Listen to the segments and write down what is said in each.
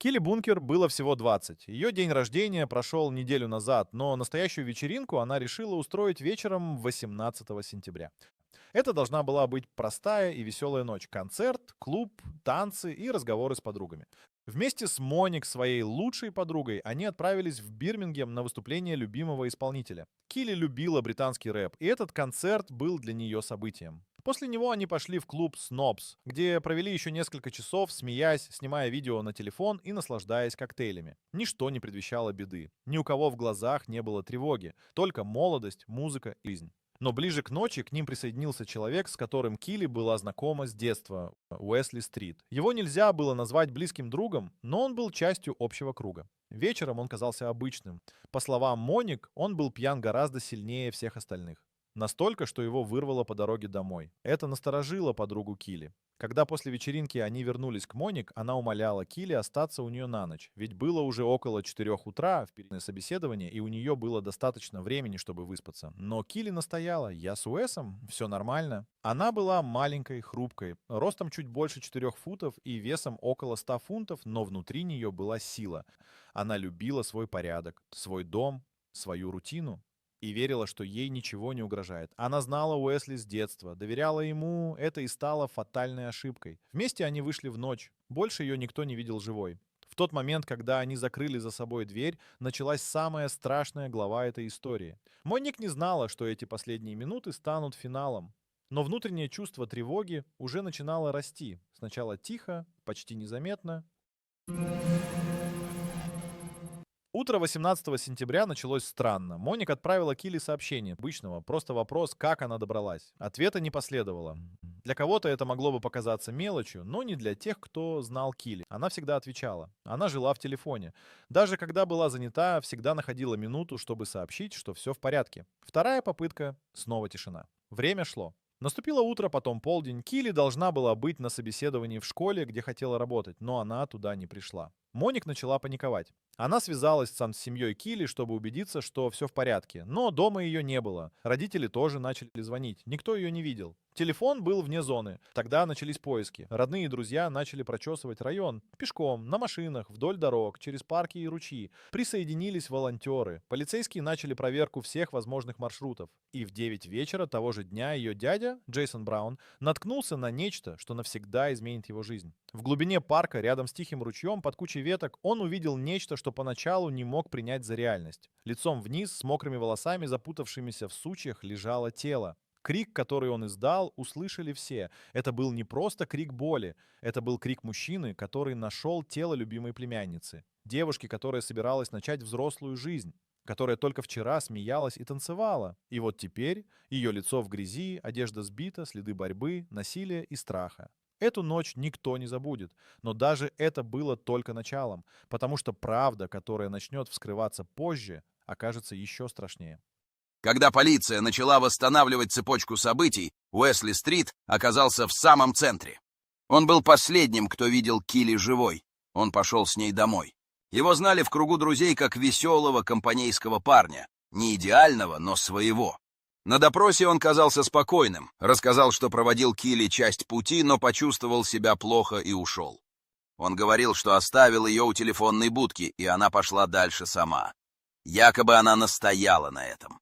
Килли Бункер было всего 20. Ее день рождения прошел неделю назад, но настоящую вечеринку она решила устроить вечером 18 сентября. Это должна была быть простая и веселая ночь. Концерт, клуб, танцы и разговоры с подругами. Вместе с Моник, своей лучшей подругой, они отправились в Бирмингем на выступление любимого исполнителя. Килли любила британский рэп, и этот концерт был для нее событием. После него они пошли в клуб Snobs, где провели еще несколько часов, смеясь, снимая видео на телефон и наслаждаясь коктейлями. Ничто не предвещало беды. Ни у кого в глазах не было тревоги. Только молодость, музыка и жизнь. Но ближе к ночи к ним присоединился человек, с которым Килли была знакома с детства — Уэсли Стрит. Его нельзя было назвать близким другом, но он был частью общего круга. Вечером он казался обычным. По словам Моник, он был пьян гораздо сильнее всех остальных. Настолько, что его вырвало по дороге домой. Это насторожило подругу Килли. Когда после вечеринки они вернулись к Моник, она умоляла Килли остаться у нее на ночь, ведь было уже около 4 утра, впереди собеседование, и у нее было достаточно времени, чтобы выспаться. Но Килли настояла: «Я с Уэсом, все нормально». Она была маленькой, хрупкой, ростом чуть больше 4 футов и весом около 100 фунтов, но внутри нее была сила. Она любила свой порядок, свой дом, свою рутину и верила, что ей ничего не угрожает. Она знала Уэсли с детства, доверяла ему, это и стало фатальной ошибкой. Вместе они вышли в ночь. Больше ее никто не видел живой. В тот момент, когда они закрыли за собой дверь, началась самая страшная глава этой истории. Моник не знала, что эти последние минуты станут финалом. Но внутреннее чувство тревоги уже начинало расти. Сначала тихо, почти незаметно. Утро 18 сентября началось странно. Моник отправила Килли сообщение. Обычного, просто вопрос, как она добралась. Ответа не последовало. Для кого-то это могло бы показаться мелочью, но не для тех, кто знал Килли. Она всегда отвечала. Она жила в телефоне. Даже когда была занята, всегда находила минуту, чтобы сообщить, что все в порядке. Вторая попытка — снова тишина. Время шло. Наступило утро, потом полдень. Килли должна была быть на собеседовании в школе, где хотела работать, но она туда не пришла. Моник начала паниковать. Она связалась с семьей Килли, чтобы убедиться, что все в порядке. Но дома ее не было. Родители тоже начали звонить. Никто ее не видел. Телефон был вне зоны. Тогда начались поиски. Родные и друзья начали прочесывать район. Пешком, на машинах, вдоль дорог, через парки и ручьи. Присоединились волонтеры. Полицейские начали проверку всех возможных маршрутов. И в 9 вечера того же дня ее дядя, Джейсон Браун, наткнулся на нечто, что навсегда изменит его жизнь. В глубине парка, рядом с тихим ручьем, под кучей веток, он увидел нечто, что поначалу не мог принять за реальность. Лицом вниз, с мокрыми волосами, запутавшимися в сучьях, лежало тело. Крик, который он издал, услышали все. Это был не просто крик боли. Это был крик мужчины, который нашел тело любимой племянницы. Девушки, которая собиралась начать взрослую жизнь. Которая только вчера смеялась и танцевала. И вот теперь ее лицо в грязи, одежда сбита, следы борьбы, насилия и страха. Эту ночь никто не забудет. Но даже это было только началом. Потому что правда, которая начнет вскрываться позже, окажется еще страшнее. Когда полиция начала восстанавливать цепочку событий, Уэсли Стрит оказался в самом центре. Он был последним, кто видел Килли живой. Он пошел с ней домой. Его знали в кругу друзей как веселого компанейского парня. Не идеального, но своего. На допросе он казался спокойным, рассказал, что проводил Килли часть пути, но почувствовал себя плохо и ушел. Он говорил, что оставил ее у телефонной будки, и она пошла дальше сама. Якобы она настояла на этом.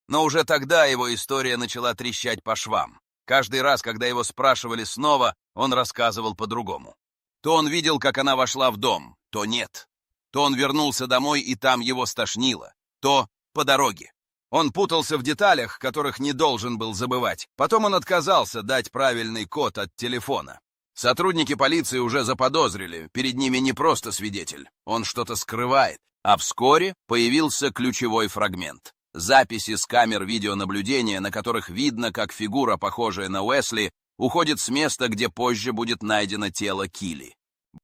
Но уже тогда его история начала трещать по швам. Каждый раз, когда его спрашивали снова, он рассказывал по-другому. То он видел, как она вошла в дом, то нет. То он вернулся домой, и там его стошнило, то по дороге. Он путался в деталях, которых не должен был забывать. Потом он отказался дать правильный код от телефона. Сотрудники полиции уже заподозрили, перед ними не просто свидетель, он что-то скрывает. А вскоре появился ключевой фрагмент. Записи с камер видеонаблюдения, на которых видно, как фигура, похожая на Уэсли, уходит с места, где позже будет найдено тело Килли.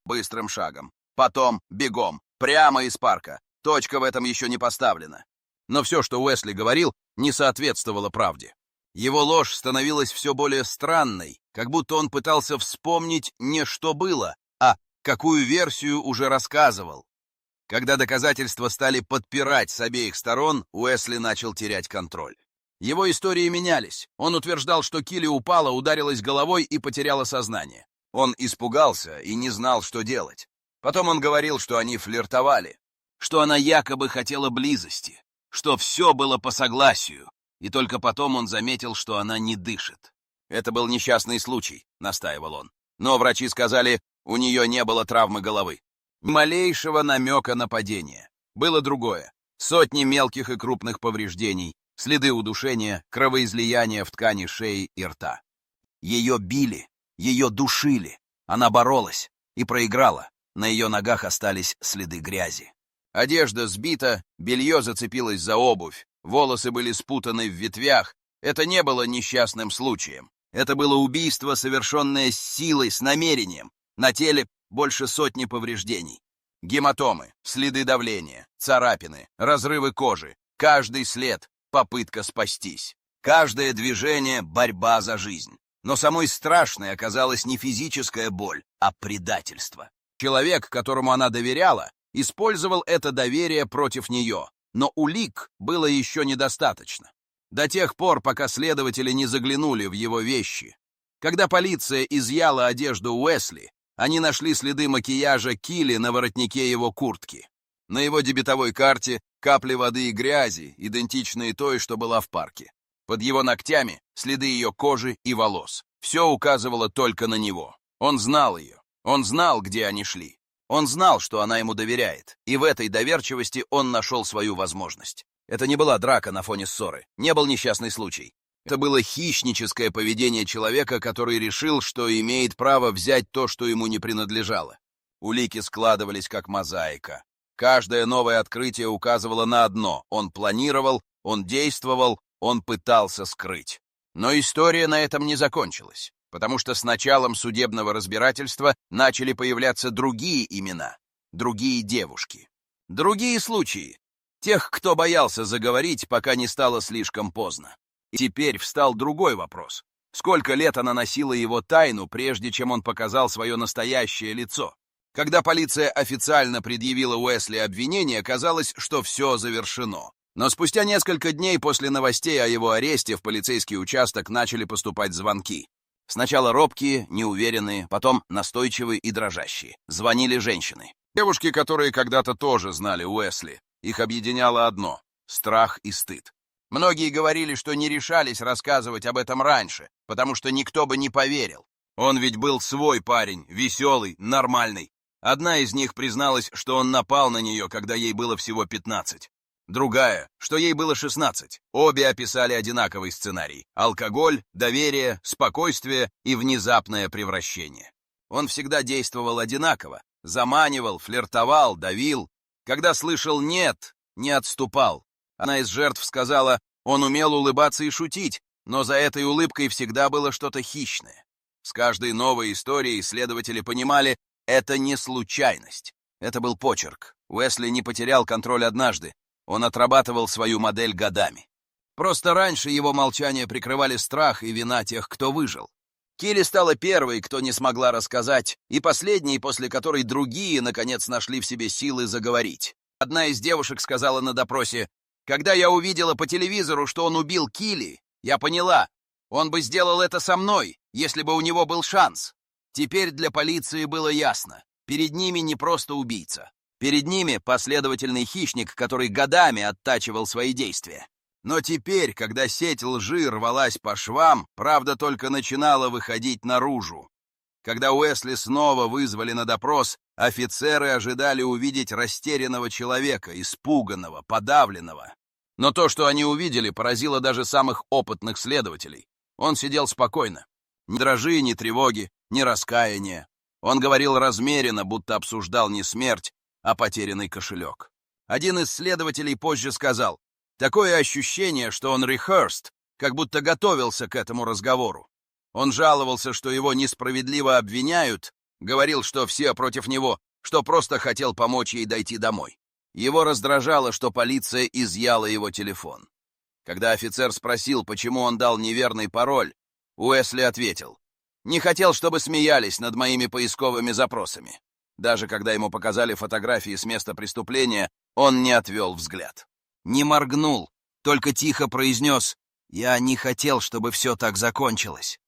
Быстрым шагом. Потом бегом. Прямо из парка. Точка в этом еще не поставлена. Но все, что Уэсли говорил, не соответствовало правде. Его ложь становилась все более странной, как будто он пытался вспомнить не что было, а какую версию уже рассказывал. Когда доказательства стали подпирать с обеих сторон, Уэсли начал терять контроль. Его истории менялись. Он утверждал, что Килли упала, ударилась головой и потеряла сознание. Он испугался и не знал, что делать. Потом он говорил, что они флиртовали, что она якобы хотела близости, что все было по согласию, и только потом он заметил, что она не дышит. «Это был несчастный случай», — настаивал он. Но врачи сказали, у нее не было травмы головы. Ни малейшего намека на падение. Было другое. Сотни мелких и крупных повреждений, следы удушения, кровоизлияния в ткани шеи и рта. Ее били, ее душили. Она боролась и проиграла. На ее ногах остались следы грязи. Одежда сбита, белье зацепилось за обувь, волосы были спутаны в ветвях. Это не было несчастным случаем. Это было убийство, совершенное с силой, с намерением. На теле больше сотни повреждений. Гематомы, следы давления, царапины, разрывы кожи. Каждый след — попытка спастись. Каждое движение — борьба за жизнь. Но самой страшной оказалась не физическая боль, а предательство. Человек, которому она доверяла, использовал это доверие против нее, но улик было еще недостаточно. До тех пор, пока следователи не заглянули в его вещи. Когда полиция изъяла одежду Уэсли, они нашли следы макияжа Килли на воротнике его куртки. На его дебетовой карте капли воды и грязи, идентичные той, что была в парке. Под его ногтями следы ее кожи и волос. Все указывало только на него. Он знал ее. Он знал, где они шли. Он знал, что она ему доверяет. И в этой доверчивости он нашел свою возможность. Это не была драка на фоне ссоры. Не был несчастный случай. Это было хищническое поведение человека, который решил, что имеет право взять то, что ему не принадлежало. Улики складывались как мозаика. Каждое новое открытие указывало на одно. Он планировал, он действовал, он пытался скрыть. Но история на этом не закончилась, потому что с началом судебного разбирательства начали появляться другие имена, другие девушки, другие случаи. Тех, кто боялся заговорить, пока не стало слишком поздно. И теперь встал другой вопрос. Сколько лет она носила его тайну, прежде чем он показал свое настоящее лицо? Когда полиция официально предъявила Уэсли обвинение, казалось, что все завершено. Но спустя несколько дней после новостей о его аресте в полицейский участок начали поступать звонки. Сначала робкие, неуверенные, потом настойчивые и дрожащие. Звонили женщины. Девушки, которые когда-то тоже знали Уэсли. Их объединяло одно — страх и стыд. Многие говорили, что не решались рассказывать об этом раньше, потому что никто бы не поверил. Он ведь был свой парень, веселый, нормальный. Одна из них призналась, что он напал на нее, когда ей было всего 15. Другая, что ей было 16. Обе описали одинаковый сценарий: алкоголь, доверие, спокойствие и внезапное превращение. Он всегда действовал одинаково, заманивал, флиртовал, давил. Когда слышал «нет», не отступал. Одна из жертв сказала, он умел улыбаться и шутить, но за этой улыбкой всегда было что-то хищное. С каждой новой историей следователи понимали, это не случайность. Это был почерк. Уэсли не потерял контроль однажды. Он отрабатывал свою модель годами. Просто раньше его молчание прикрывали страх и вина тех, кто выжил. Килли стала первой, кто не смогла рассказать, и последней, после которой другие, наконец, нашли в себе силы заговорить. Одна из девушек сказала на допросе, «Когда я увидела по телевизору, что он убил Килли, я поняла, он бы сделал это со мной, если бы у него был шанс». Теперь для полиции было ясно, перед ними не просто убийца. Перед ними последовательный хищник, который годами оттачивал свои действия. Но теперь, когда сеть лжи рвалась по швам, правда только начинала выходить наружу. Когда Уэсли снова вызвали на допрос, офицеры ожидали увидеть растерянного человека, испуганного, подавленного. Но то, что они увидели, поразило даже самых опытных следователей. Он сидел спокойно. Ни дрожи, ни тревоги, ни раскаяния. Он говорил размеренно, будто обсуждал не смерть, а потерянный кошелек. Один из следователей позже сказал, такое ощущение, что он rehearsed, как будто готовился к этому разговору. Он жаловался, что его несправедливо обвиняют, говорил, что все против него, что просто хотел помочь ей дойти домой. Его раздражало, что полиция изъяла его телефон. Когда офицер спросил, почему он дал неверный пароль, Уэсли ответил, «Не хотел, чтобы смеялись над моими поисковыми запросами». Даже когда ему показали фотографии с места преступления, он не отвел взгляд. Не моргнул, только тихо произнес, «Я не хотел, чтобы все так закончилось».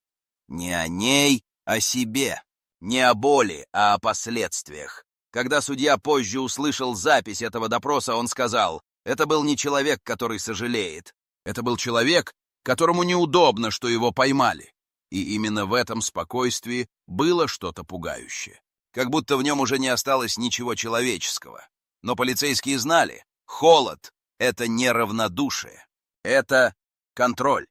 Не о ней, о себе. Не о боли, а о последствиях. Когда судья позже услышал запись этого допроса, он сказал, это был не человек, который сожалеет. Это был человек, которому неудобно, что его поймали. И именно в этом спокойствии было что-то пугающее. Как будто в нем уже не осталось ничего человеческого. Но полицейские знали, холод — это не равнодушие, это контроль.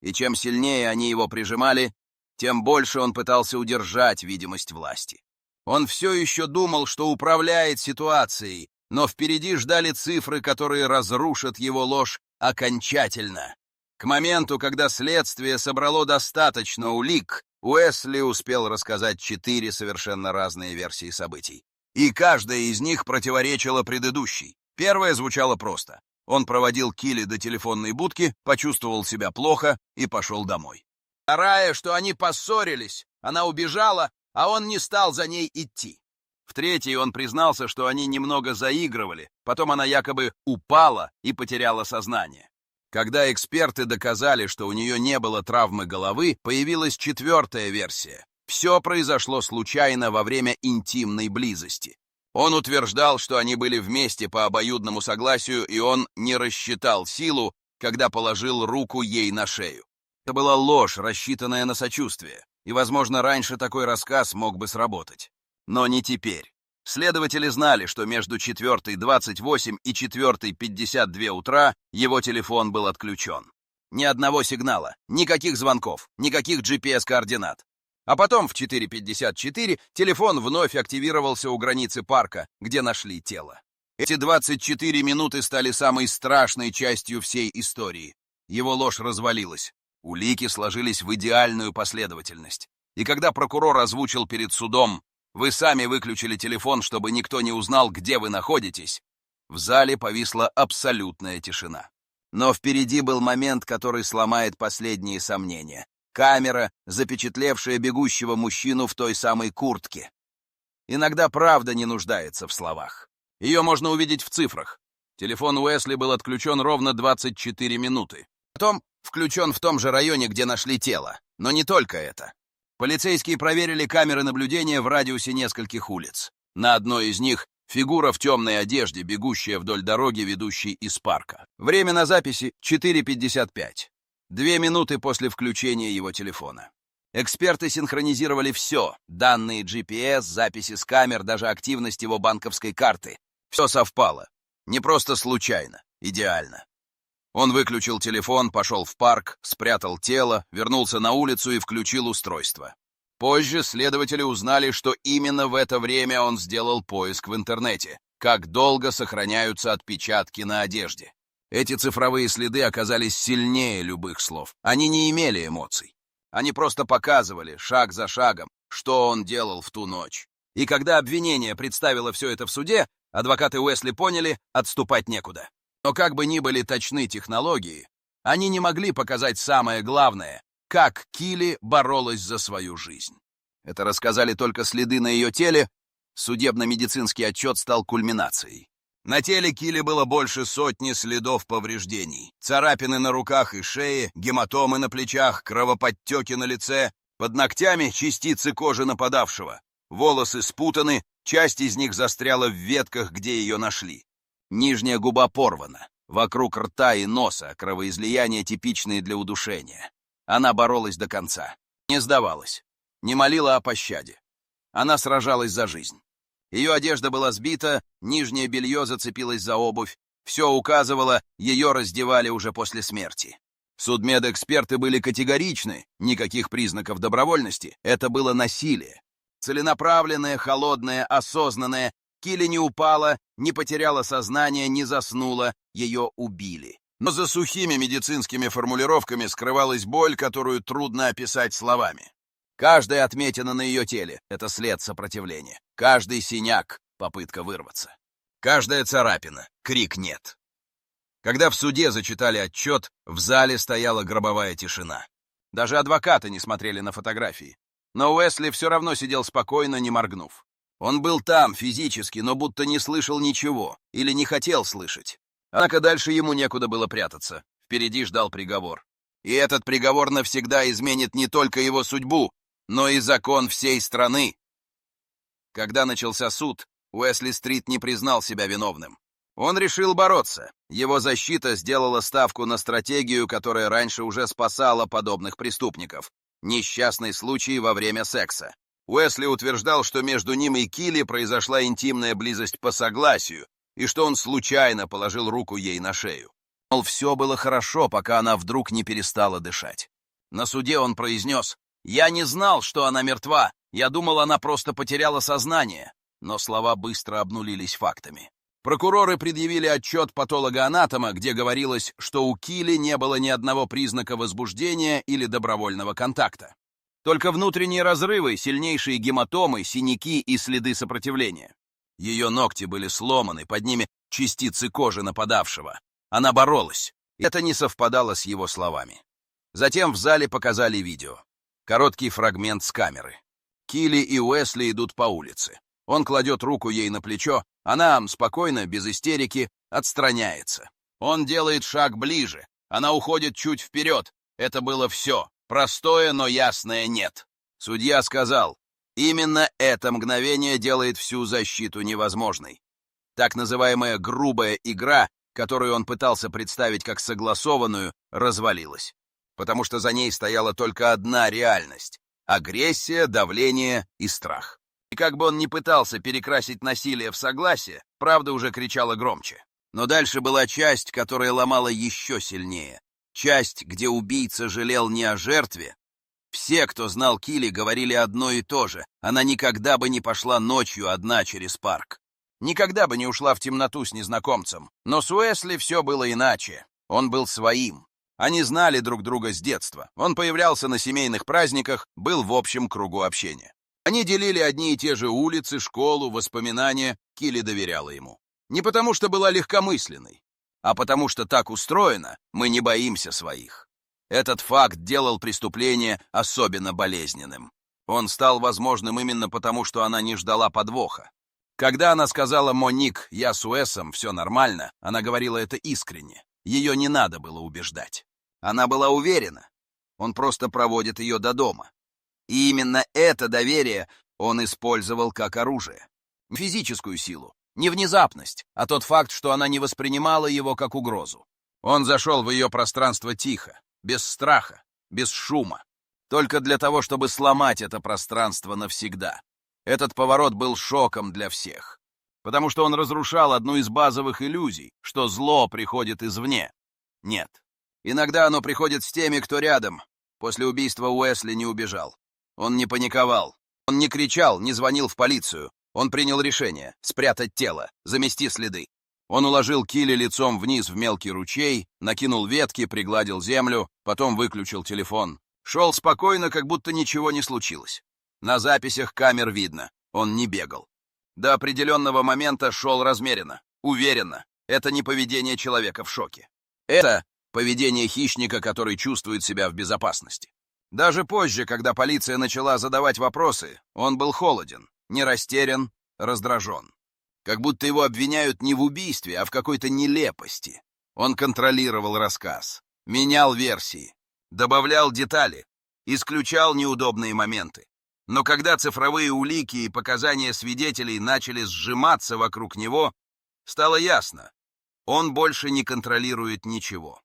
И чем сильнее они его прижимали, тем больше он пытался удержать видимость власти. Он все еще думал, что управляет ситуацией, но впереди ждали цифры, которые разрушат его ложь окончательно. К моменту, когда следствие собрало достаточно улик, Уэсли успел рассказать 4 совершенно разные версии событий. И каждая из них противоречила предыдущей. Первая звучала просто. Он проводил Килли до телефонной будки, почувствовал себя плохо и пошел домой. Вторая, что они поссорились, она убежала, а он не стал за ней идти. В третьей он признался, что они немного заигрывали, потом она якобы упала и потеряла сознание. Когда эксперты доказали, что у нее не было травмы головы, появилась 4-я версия. Все произошло случайно во время интимной близости. Он утверждал, что они были вместе по обоюдному согласию, и он не рассчитал силу, когда положил руку ей на шею. Это была ложь, рассчитанная на сочувствие, и, возможно, раньше такой рассказ мог бы сработать. Но не теперь. Следователи знали, что между 4:28 и 4:52 утра его телефон был отключен. Ни одного сигнала, никаких звонков, никаких GPS-координат. А потом в 4:54 телефон вновь активировался у границы парка, где нашли тело. Эти 24 минуты стали самой страшной частью всей истории. Его ложь развалилась. Улики сложились в идеальную последовательность. И когда прокурор озвучил перед судом: «Вы сами выключили телефон, чтобы никто не узнал, где вы находитесь», в зале повисла абсолютная тишина. Но впереди был момент, который сломает последние сомнения. Камера, запечатлевшая бегущего мужчину в той самой куртке. Иногда правда не нуждается в словах. Ее можно увидеть в цифрах. Телефон Уэсли был отключен ровно 24 минуты. Потом включен в том же районе, где нашли тело. Но не только это. Полицейские проверили камеры наблюдения в радиусе нескольких улиц. На одной из них фигура в темной одежде, бегущая вдоль дороги, ведущей из парка. Время на записи 4:55. 2 минуты после включения его телефона. Эксперты синхронизировали все. Данные GPS, записи с камер, даже активность его банковской карты. Все совпало. Не просто случайно, идеально. Он выключил телефон, пошел в парк, спрятал тело, вернулся на улицу и включил устройство. Позже следователи узнали, что именно в это время он сделал поиск в интернете. Как долго сохраняются отпечатки на одежде. Эти цифровые следы оказались сильнее любых слов. Они не имели эмоций. Они просто показывали, шаг за шагом, что он делал в ту ночь. И когда обвинение представило все это в суде, адвокаты Уэсли поняли, отступать некуда. Но как бы ни были точны технологии, они не могли показать самое главное, как Килли боролась за свою жизнь. Это рассказали только следы на ее теле. Судебно-медицинский отчет стал кульминацией. На теле Килли было больше 100 следов повреждений. Царапины на руках и шее, гематомы на плечах, кровоподтеки на лице. Под ногтями частицы кожи нападавшего. Волосы спутаны, часть из них застряла в ветках, где ее нашли. Нижняя губа порвана. Вокруг рта и носа кровоизлияния, типичные для удушения. Она боролась до конца. Не сдавалась. Не молила о пощаде. Она сражалась за жизнь. Ее одежда была сбита, нижнее белье зацепилось за обувь. Все указывало, ее раздевали уже после смерти. Судмедэксперты были категоричны, никаких признаков добровольности. Это было насилие. Целенаправленное, холодное, осознанное. Килли не упала, не потеряла сознание, не заснула, ее убили. Но за сухими медицинскими формулировками скрывалась боль, которую трудно описать словами. Каждая отметина на ее теле — это след сопротивления. Каждый синяк — попытка вырваться. Каждая царапина — крик «нет». Когда в суде зачитали отчет, в зале стояла гробовая тишина. Даже адвокаты не смотрели на фотографии. Но Уэсли все равно сидел спокойно, не моргнув. Он был там физически, но будто не слышал ничего или не хотел слышать. Однако дальше ему некуда было прятаться. Впереди ждал приговор. И этот приговор навсегда изменит не только его судьбу, но и закон всей страны. Когда начался суд, Уэсли Стрит не признал себя виновным. Он решил бороться. Его защита сделала ставку на стратегию, которая раньше уже спасала подобных преступников. Несчастный случай во время секса. Уэсли утверждал, что между ним и Килли произошла интимная близость по согласию, и что он случайно положил руку ей на шею. Мол, все было хорошо, пока она вдруг не перестала дышать. На суде он произнес: «Я не знал, что она мертва. Я думал, она просто потеряла сознание». Но слова быстро обнулились фактами. Прокуроры предъявили отчет патолога-анатома, где говорилось, что у Килли не было ни одного признака возбуждения или добровольного контакта. Только внутренние разрывы, сильнейшие гематомы, синяки и следы сопротивления. Ее ногти были сломаны, под ними частицы кожи нападавшего. Она боролась. Это не совпадало с его словами. Затем в зале показали видео. Короткий фрагмент с камеры. Килли и Уэсли идут по улице. Он кладет руку ей на плечо, она спокойно, без истерики, отстраняется. Он делает шаг ближе, она уходит чуть вперед. Это было все. Простое, но ясное «нет». Судья сказал: именно это мгновение делает всю защиту невозможной. Так называемая грубая игра, которую он пытался представить как согласованную, развалилась. Потому что за ней стояла только одна реальность — агрессия, давление и страх. И как бы он ни пытался перекрасить насилие в согласие, правда уже кричала громче. Но дальше была часть, которая ломала еще сильнее. Часть, где убийца жалел не о жертве. Все, кто знал Килли, говорили одно и то же. Она никогда бы не пошла ночью одна через парк. Никогда бы не ушла в темноту с незнакомцем. Но с Уэсли все было иначе. Он был своим. Они знали друг друга с детства. Он появлялся на семейных праздниках, был в общем кругу общения. Они делили одни и те же улицы, школу, воспоминания. Килли доверяла ему. Не потому, что была легкомысленной, а потому, что так устроено, мы не боимся своих. Этот факт делал преступление особенно болезненным. Он стал возможным именно потому, что она не ждала подвоха. Когда она сказала Моник: «Я с Уэсом, все нормально», она говорила это искренне. Ее не надо было убеждать. Она была уверена. Он просто проводит ее до дома. И именно это доверие он использовал как оружие. Физическую силу. Не внезапность, а тот факт, что она не воспринимала его как угрозу. Он зашел в ее пространство тихо, без страха, без шума. Только для того, чтобы сломать это пространство навсегда. Этот поворот был шоком для всех. Потому что он разрушал одну из базовых иллюзий, что зло приходит извне. Нет. Иногда оно приходит с теми, кто рядом. После убийства Уэсли не убежал. Он не паниковал. Он не кричал, не звонил в полицию. Он принял решение спрятать тело, замести следы. Он уложил Килли лицом вниз в мелкий ручей, накинул ветки, пригладил землю, потом выключил телефон. Шел спокойно, как будто ничего не случилось. На записях камер видно, он не бегал. До определенного момента шел размеренно, уверенно. Это не поведение человека в шоке. Это поведение хищника, который чувствует себя в безопасности. Даже позже, когда полиция начала задавать вопросы, он был холоден, не растерян, раздражен. Как будто его обвиняют не в убийстве, а в какой-то нелепости. Он контролировал рассказ, менял версии, добавлял детали, исключал неудобные моменты. Но когда цифровые улики и показания свидетелей начали сжиматься вокруг него, стало ясно, он больше не контролирует ничего.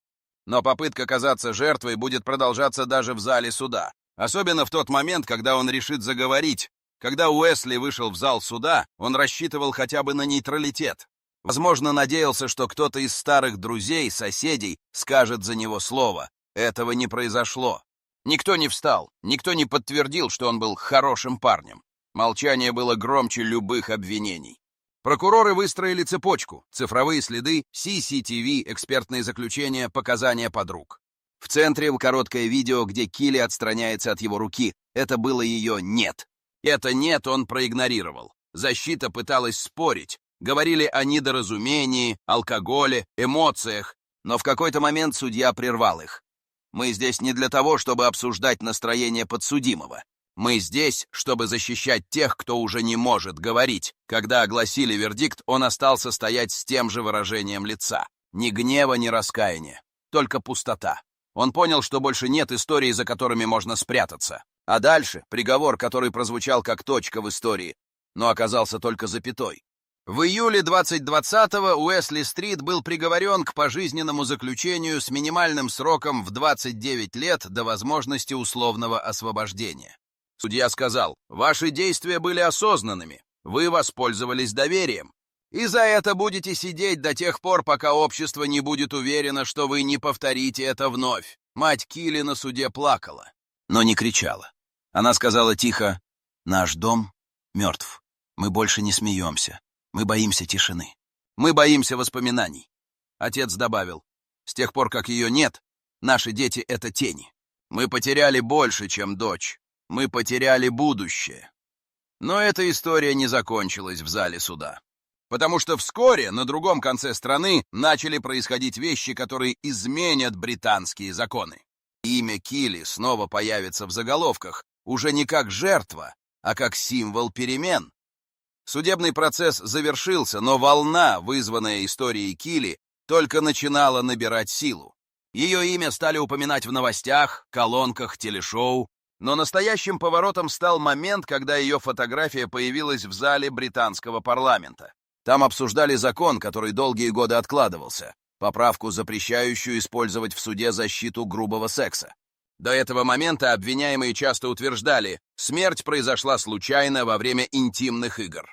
Но попытка казаться жертвой будет продолжаться даже в зале суда. Особенно в тот момент, когда он решит заговорить. Когда Уэсли вышел в зал суда, он рассчитывал хотя бы на нейтралитет. Возможно, надеялся, что кто-то из старых друзей, соседей скажет за него слово. Этого не произошло. Никто не встал, никто не подтвердил, что он был хорошим парнем. Молчание было громче любых обвинений. Прокуроры выстроили цепочку: цифровые следы, CCTV, экспертные заключения, показания подруг. В центре короткое видео, где Килли отстраняется от его руки. Это было ее «нет». Это «нет» он проигнорировал. Защита пыталась спорить. Говорили о недоразумении, алкоголе, эмоциях. Но в какой-то момент судья прервал их. Мы здесь не для того, чтобы обсуждать настроение подсудимого. Мы здесь, чтобы защищать тех, кто уже не может говорить. Когда огласили вердикт, он остался стоять с тем же выражением лица. Ни гнева, ни раскаяния. Только пустота. Он понял, что больше нет историй, за которыми можно спрятаться. А дальше приговор, который прозвучал как точка в истории, но оказался только запятой. В июле 2020-го Уэсли Стрит был приговорен к пожизненному заключению с минимальным сроком в 29 лет до возможности условного освобождения. Судья сказал: «Ваши действия были осознанными, вы воспользовались доверием. И за это будете сидеть до тех пор, пока общество не будет уверено, что вы не повторите это вновь». Мать Килли на суде плакала, но не кричала. Она сказала тихо: «Наш дом мертв. Мы больше не смеемся. Мы боимся тишины. Мы боимся воспоминаний». Отец добавил: «С тех пор, как ее нет, наши дети — это тени. Мы потеряли больше, чем дочь. Мы потеряли будущее». Но эта история не закончилась в зале суда. Потому что вскоре на другом конце страны начали происходить вещи, которые изменят британские законы. Имя Килли снова появится в заголовках, уже не как жертва, а как символ перемен. Судебный процесс завершился, но волна, вызванная историей Килли, только начинала набирать силу. Ее имя стали упоминать в новостях, колонках, телешоу, но настоящим поворотом стал момент, когда ее фотография появилась в зале британского парламента. Там обсуждали закон, который долгие годы откладывался, поправку, запрещающую использовать в суде защиту грубого секса. До этого момента обвиняемые часто утверждали, смерть произошла случайно во время интимных игр.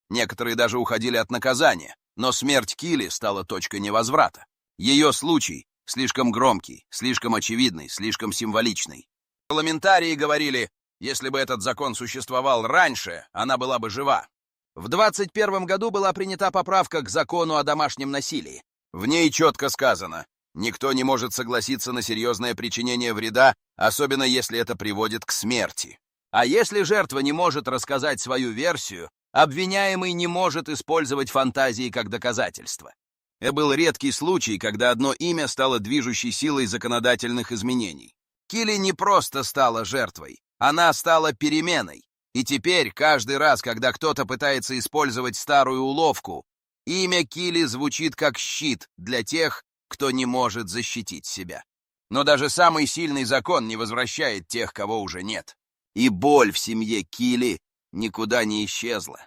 Некоторые даже уходили от наказания, но смерть Килли стала точкой невозврата. Ее случай слишком громкий, слишком очевидный, слишком символичный. Парламентарии говорили, если бы этот закон существовал раньше, она была бы жива. В 2021 году была принята поправка к закону о домашнем насилии. В ней четко сказано: никто не может согласиться на серьезное причинение вреда, особенно если это приводит к смерти. А если жертва не может рассказать свою версию, обвиняемый не может использовать фантазии как доказательство. Это был редкий случай, когда одно имя стало движущей силой законодательных изменений. Килли не просто стала жертвой, она стала переменой. И теперь, каждый раз, когда кто-то пытается использовать старую уловку, имя Килли звучит как щит для тех, кто не может защитить себя. Но даже самый сильный закон не возвращает тех, кого уже нет. И боль в семье Килли никуда не исчезла.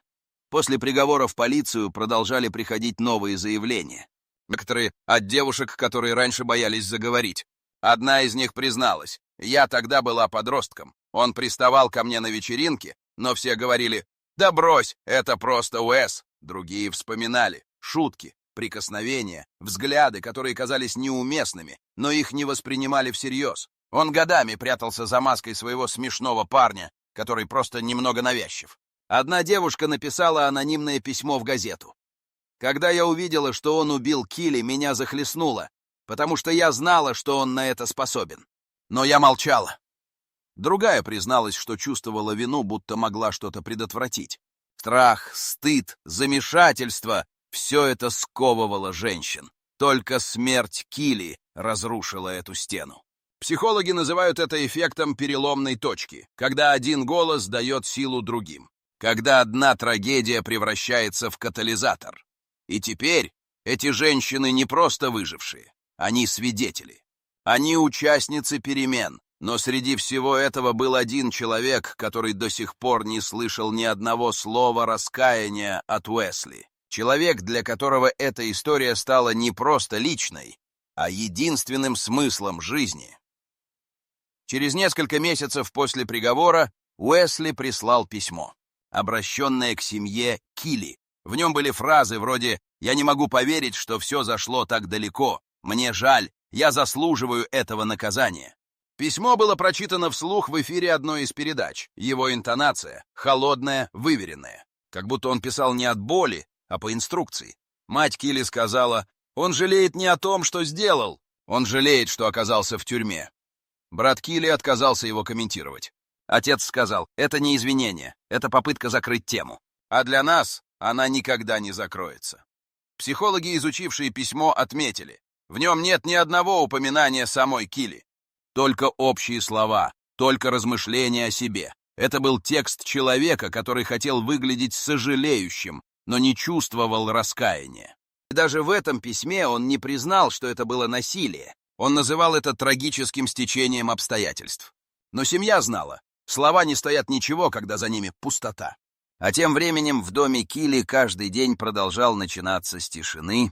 После приговора в полицию продолжали приходить новые заявления. Некоторые от девушек, которые раньше боялись заговорить. Одна из них призналась: «Я тогда была подростком. Он приставал ко мне на вечеринке, но все говорили: да брось, это просто Уэс». Другие вспоминали шутки, прикосновения, взгляды, которые казались неуместными, но их не воспринимали всерьез. Он годами прятался за маской своего смешного парня, который просто немного навязчив. Одна девушка написала анонимное письмо в газету. «Когда я увидела, что он убил Килли, меня захлестнуло, потому что я знала, что он на это способен. Но я молчала». Другая призналась, что чувствовала вину, будто могла что-то предотвратить. Страх, стыд, замешательство — все это сковывало женщин. Только смерть Килли разрушила эту стену. Психологи называют это эффектом переломной точки, когда один голос дает силу другим, когда одна трагедия превращается в катализатор. И теперь эти женщины не просто выжившие, они свидетели. Они участницы перемен, но среди всего этого был один человек, который до сих пор не слышал ни одного слова раскаяния от Уэсли. Человек, для которого эта история стала не просто личной, а единственным смыслом жизни. Через несколько месяцев после приговора Уэсли прислал письмо, обращенное к семье Килли. В нем были фразы вроде «Я не могу поверить, что все зашло так далеко. Мне жаль, я заслуживаю этого наказания». Письмо было прочитано вслух в эфире одной из передач. Его интонация холодная, выверенная. Как будто он писал не от боли, а по инструкции. Мать Килли сказала: «Он жалеет не о том, что сделал. Он жалеет, что оказался в тюрьме». Брат Килли отказался его комментировать. Отец сказал: «Это не извинение, это попытка закрыть тему. А для нас она никогда не закроется». Психологи, изучившие письмо, отметили: в нем нет ни одного упоминания самой Килли. Только общие слова, только размышления о себе. Это был текст человека, который хотел выглядеть сожалеющим, но не чувствовал раскаяния. Даже в этом письме он не признал, что это было насилие. Он называл это трагическим стечением обстоятельств. Но семья знала, слова не стоят ничего, когда за ними пустота. А тем временем в доме Килли каждый день продолжал начинаться с тишины.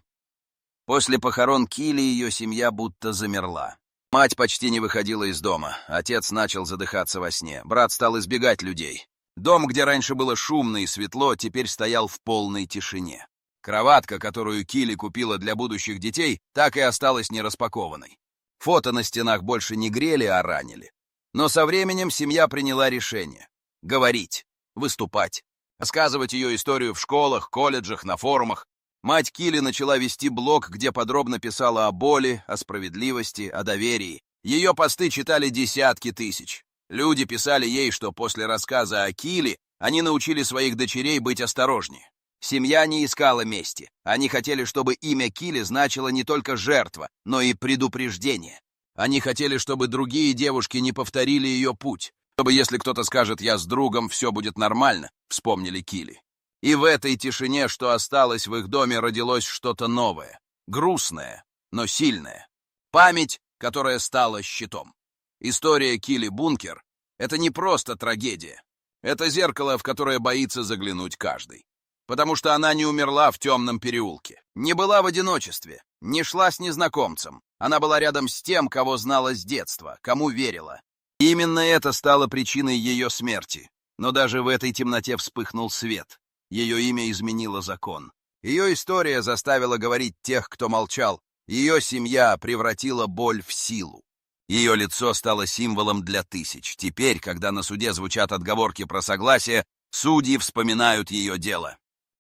После похорон Килли ее семья будто замерла. Мать почти не выходила из дома, отец начал задыхаться во сне, брат стал избегать людей. Дом, где раньше было шумно и светло, теперь стоял в полной тишине. Кроватка, которую Килли купила для будущих детей, так и осталась нераспакованной. Фото на стенах больше не грели, а ранили. Но со временем семья приняла решение — говорить, выступать, рассказывать ее историю в школах, колледжах, на форумах. Мать Килли начала вести блог, где подробно писала о боли, о справедливости, о доверии. Ее посты читали десятки тысяч. Люди писали ей, что после рассказа о Килли они научили своих дочерей быть осторожнее. Семья не искала мести. Они хотели, чтобы имя Килли значило не только жертва, но и предупреждение. Они хотели, чтобы другие девушки не повторили ее путь. Чтобы, если кто-то скажет «я с другом, все будет нормально», вспомнили Килли. И в этой тишине, что осталось в их доме, родилось что-то новое. Грустное, но сильное. Память, которая стала щитом. История Килли Бункер — это не просто трагедия. Это зеркало, в которое боится заглянуть каждый. Потому что она не умерла в темном переулке, не была в одиночестве, не шла с незнакомцем. Она была рядом с тем, кого знала с детства, кому верила. И именно это стало причиной ее смерти. Но даже в этой темноте вспыхнул свет. Ее имя изменило закон. Ее история заставила говорить тех, кто молчал. Ее семья превратила боль в силу. Ее лицо стало символом для тысяч. Теперь, когда на суде звучат отговорки про согласие, судьи вспоминают ее дело.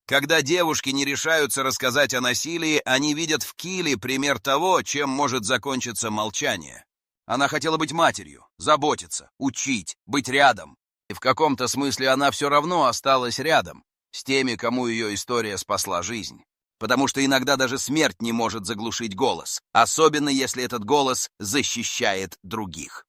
Когда девушки не решаются рассказать о насилии, они видят в Килли пример того, чем может закончиться молчание. Она хотела быть матерью, заботиться, учить, быть рядом. И в каком-то смысле она все равно осталась рядом, с теми, кому ее история спасла жизнь. Потому что иногда даже смерть не может заглушить голос, особенно если этот голос защищает других.